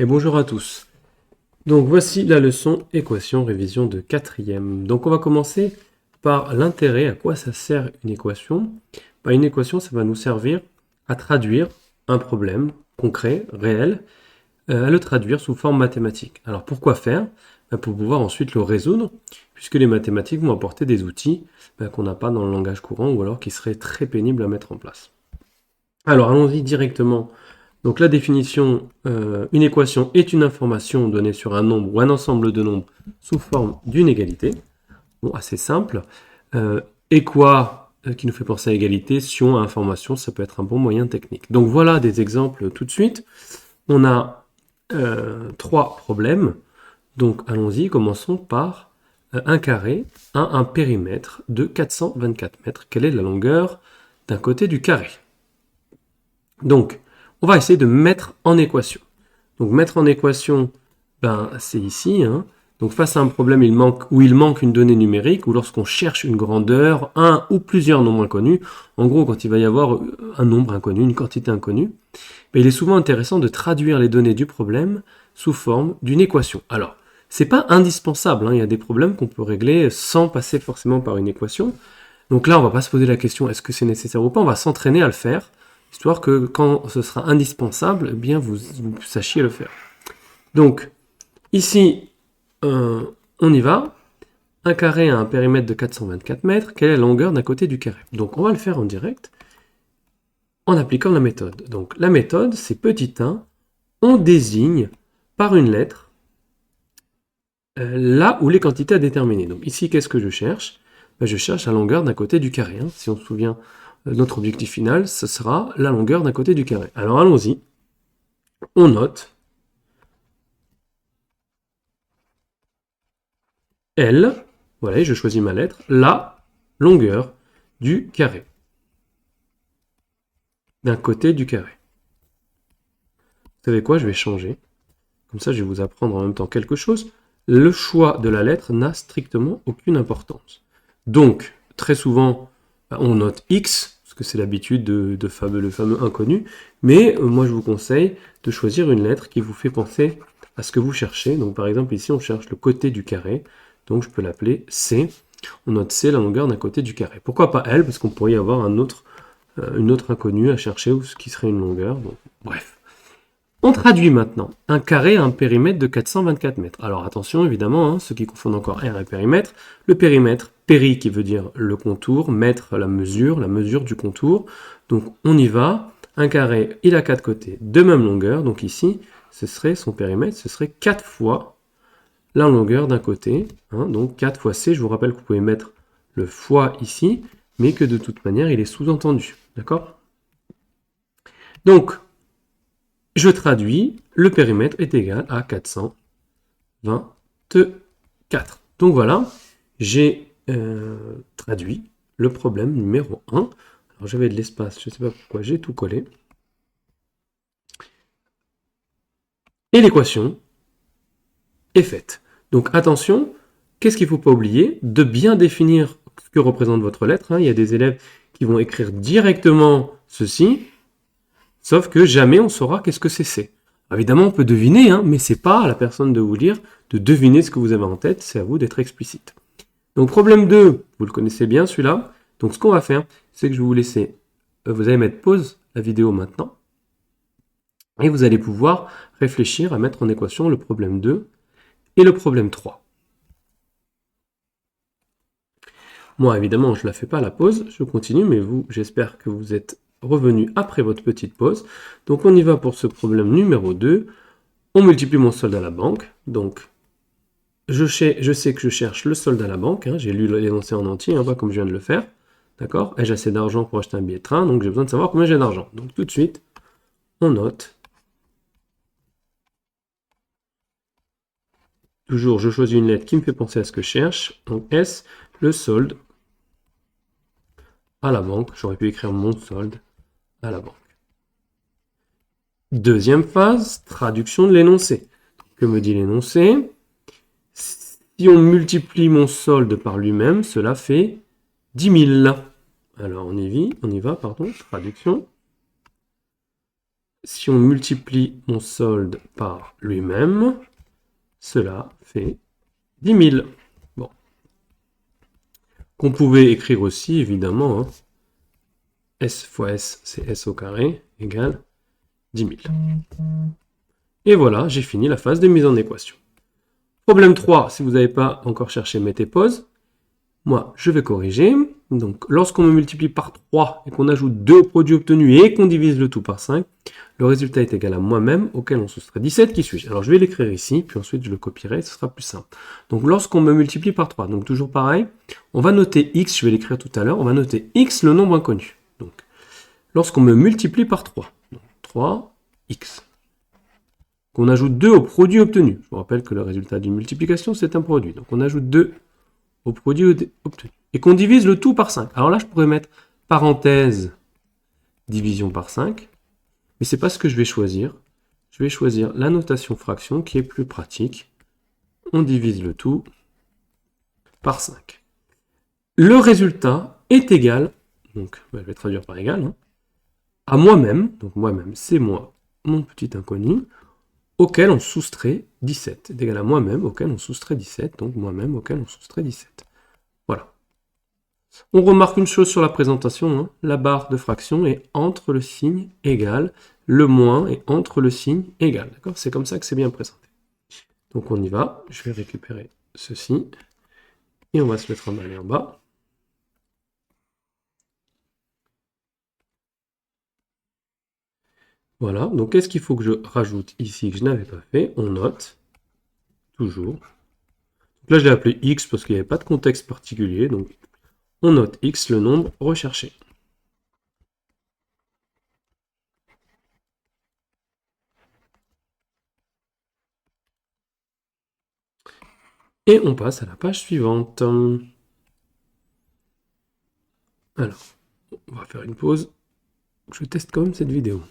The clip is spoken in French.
Et bonjour à tous. Donc voici la leçon équation révision de 4e. Donc on va commencer par l'intérêt, à quoi ça sert une équation. Une équation, ça va nous servir à traduire un problème concret, réel, à le traduire sous forme mathématique. Alors pourquoi faire? Pour pouvoir ensuite le résoudre, puisque les mathématiques vont apporter des outils qu'on n'a pas dans le langage courant ou alors qui seraient très pénibles à mettre en place. Alors allons-y directement. Donc la définition, une équation est une information donnée sur un nombre ou un ensemble de nombres sous forme d'une égalité. Bon, assez simple. Et quoi qui nous fait penser à égalité, sion, à information, ça peut être un bon moyen technique. Donc voilà des exemples tout de suite. On a 3 problèmes. Donc allons-y, commençons par un carré a un périmètre de 424 mètres. Quelle est la longueur d'un côté du carré? Donc, on va essayer de mettre en équation. Donc, mettre en équation, c'est ici. Donc, face à un problème il manque une donnée numérique, ou lorsqu'on cherche une grandeur, un ou plusieurs nombres inconnus, en gros, quand il va y avoir un nombre inconnu, une quantité inconnue, il est souvent intéressant de traduire les données du problème sous forme d'une équation. Alors, c'est pas indispensable, il y a des problèmes qu'on peut régler sans passer forcément par une équation. Donc là, on va pas se poser la question est-ce que c'est nécessaire ou pas, on va s'entraîner à le faire, histoire que quand ce sera indispensable, eh bien vous sachiez le faire. Donc, ici, on y va. Un carré a un périmètre de 424 mètres. Quelle est la longueur d'un côté du carré? Donc, on va le faire en direct en appliquant la méthode. Donc, la méthode, c'est petit 1. On désigne par une lettre là où les quantités à déterminer. Donc, ici, qu'est-ce que je cherche? Je cherche la longueur d'un côté du carré. Si on se souvient, notre objectif final, ce sera la longueur d'un côté du carré. Alors allons-y. On note L, voilà, je choisis ma lettre, la longueur du carré. D'un côté du carré. Vous savez quoi? Je vais changer. Comme ça, je vais vous apprendre en même temps quelque chose. Le choix de la lettre n'a strictement aucune importance. Donc, très souvent, on note X, parce que c'est l'habitude de le fameux inconnu, mais moi je vous conseille de choisir une lettre qui vous fait penser à ce que vous cherchez. Donc par exemple ici on cherche le côté du carré, donc je peux l'appeler C. On note C, la longueur d'un côté du carré. Pourquoi pas L? Parce qu'on pourrait y avoir une autre inconnue à chercher, ou ce qui serait une longueur. Bon, bref. On traduit maintenant. Un carré a un périmètre de 424 mètres. Alors attention, évidemment, ceux qui confondent encore R et périmètre. Le périmètre, péri qui veut dire le contour, mètre la mesure du contour. Donc on y va. Un carré, il a 4 côtés de même longueur. Donc ici, ce serait son périmètre, ce serait 4 fois la longueur d'un côté. Donc 4 fois C, je vous rappelle que vous pouvez mettre le fois ici, mais que de toute manière, il est sous-entendu. D'accord? Donc, je traduis, le périmètre est égal à 424. Donc voilà, j'ai traduit le problème numéro 1. Alors j'avais de l'espace, je ne sais pas pourquoi, j'ai tout collé. Et l'équation est faite. Donc attention, qu'est-ce qu'il ne faut pas oublier? De bien définir ce que représente votre lettre. Il y a des élèves qui vont écrire directement ceci, sauf que jamais on saura qu'est-ce que c'est C. Évidemment, on peut deviner, mais c'est pas à la personne de vous lire de deviner ce que vous avez en tête, c'est à vous d'être explicite. Donc problème 2, vous le connaissez bien celui-là. Donc ce qu'on va faire, c'est que je vais vous laisser, vous allez mettre pause la vidéo maintenant, et vous allez pouvoir réfléchir à mettre en équation le problème 2 et le problème 3. Moi, évidemment, je ne la fais pas la pause, je continue, mais vous, j'espère que vous êtes revenu après votre petite pause. Donc on y va pour ce problème numéro 2. On multiplie mon solde à la banque. Donc je sais que je cherche le solde à la banque. J'ai lu l'énoncé en entier, pas comme je viens de le faire. D'accord? Ai-je assez d'argent pour acheter un billet de train? Donc j'ai besoin de savoir combien j'ai d'argent. Donc tout de suite, on note. Toujours, je choisis une lettre qui me fait penser à ce que je cherche. Donc S, le solde à la banque. J'aurais pu écrire mon solde à la banque. Deuxième phase, traduction de l'énoncé. Que me dit l'énoncé? Si on multiplie mon solde par lui-même, cela fait 10 000. Alors on y va, traduction. Si on multiplie mon solde par lui-même, cela fait 10 000. Bon. Qu'on pouvait écrire aussi, évidemment, hein. S fois S, c'est S au carré, égale 10 000. Et voilà, j'ai fini la phase de mise en équation. Problème 3, si vous n'avez pas encore cherché, mettez pause. Moi, je vais corriger. Donc, lorsqu'on me multiplie par 3 et qu'on ajoute 2 au produit obtenu et qu'on divise le tout par 5, le résultat est égal à moi-même, auquel on soustrait 17. Qui suis-je? Alors, je vais l'écrire ici, puis ensuite je le copierai, ce sera plus simple. Donc, lorsqu'on me multiplie par 3, donc toujours pareil, on va noter x, je vais l'écrire tout à l'heure, on va noter x, le nombre inconnu. Donc, lorsqu'on me multiplie par 3, donc 3x, qu'on ajoute 2 au produit obtenu. Je vous rappelle que le résultat d'une multiplication, c'est un produit. Donc, on ajoute 2 au produit obtenu. Et qu'on divise le tout par 5. Alors là, je pourrais mettre parenthèse, division par 5. Mais ce n'est pas ce que je vais choisir. Je vais choisir la notation fraction qui est plus pratique. On divise le tout par 5. Le résultat est égal, donc je vais traduire par égal, hein, à moi-même, donc moi-même, c'est moi, mon petit inconnu, auquel on soustrait 17. C'est égal à moi-même, auquel on soustrait 17, donc moi-même, auquel on soustrait 17. Voilà. On remarque une chose sur la présentation, hein, la barre de fraction est entre le signe égal, le moins est entre le signe égal. D'accord? C'est comme ça que c'est bien présenté. Donc on y va, je vais récupérer ceci, et on va se le trimballer en bas. Voilà, donc qu'est-ce qu'il faut que je rajoute ici que je n'avais pas fait? On note, toujours. Donc là je l'ai appelé x parce qu'il n'y avait pas de contexte particulier, donc on note x, le nombre recherché. Et on passe à la page suivante. Alors, on va faire une pause. Je teste quand même cette vidéo.